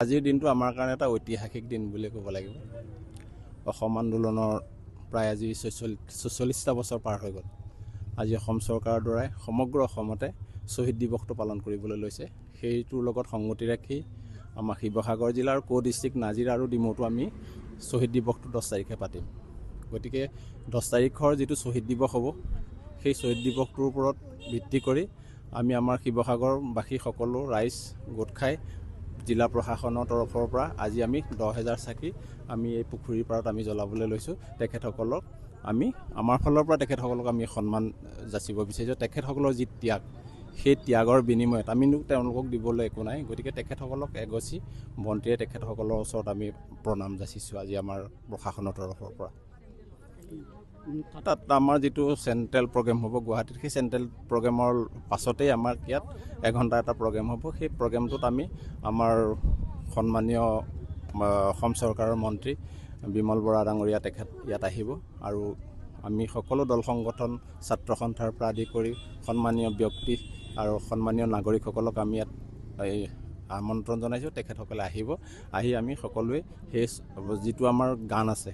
আজিৰ দিনটো আমাৰ কাৰণে এটা ঐতিহাসিক দিন বুলি ক'ব লাগিব। অসম আন্দোলনৰ প্ৰায় আজি ৪৬টা বছৰ পাৰ হৈ গ'ল। আজি অসম চৰকাৰৰ দ্বাৰাই সমগ্ৰ অসমতে শ্বহীদ দিৱসটো পালন কৰিবলৈ লৈছে। সেইটোৰ লগত সংগতি ৰাখি আমাৰ শিৱসাগৰ জিলাৰ ডিষ্ট্ৰিক্ট নাজিৰা আৰু ডিমৌটো আমি শ্বহীদ দিৱসটো 10 তাৰিখে পাতিম। গতিকে 10 তাৰিখৰ যিটো শ্বহীদ দিৱস হ'ব, সেই শ্বহীদ দিৱসটোৰ ওপৰত ভিত্তি কৰি আমি আমাৰ শিৱসাগৰবাসী সকলো ৰাইজ গোট খাই জিলা প্ৰশাসনৰ তৰফৰ পৰা আজি আমি 10,000 চাকি আমি এই পুখুৰীৰ পাৰত আমি জ্বলাবলৈ লৈছোঁ। তেখেতসকলক আমি আমাৰ ফালৰ পৰা তেখেতসকলক আমি সন্মান যাচিব বিচাৰিছোঁ। তেখেতসকলৰ যি ত্যাগ, সেই ত্যাগৰ বিনিময়ত আমিনো তেওঁলোকক দিবলৈ একো নাই। গতিকে তেখেতসকলক এগছি বন্তিৰে তেখেতসকলৰ ওচৰত আমি প্ৰণাম যাচিছোঁ আজি আমাৰ প্ৰশাসনৰ তৰফৰ পৰা। তাত আমাৰ যিটো চেণ্ট্ৰেল প্ৰগ্ৰেম হ'ব গুৱাহাটীত, সেই চেণ্ট্ৰেল প্ৰগ্ৰেমৰ পাছতেই আমাৰ ইয়াত এঘণ্টা এটা প্ৰগ্ৰেম হ'ব। সেই প্ৰগ্ৰেমটোত আমি আমাৰ সন্মানীয় অসম চৰকাৰৰ মন্ত্ৰী বিমল বৰা ডাঙৰীয়া তেখেত ইয়াত আহিব আৰু আমি সকলো দল সংগঠন ছাত্ৰ সন্থাৰ পৰা আদি কৰি সন্মানীয় ব্যক্তি আৰু সন্মানীয় নাগৰিকসকলক আমি ইয়াত আমন্ত্ৰণ জনাইছোঁ। তেখেতসকলে আহিব, আহি আমি সকলোৱে সেই যিটো আমাৰ গান আছে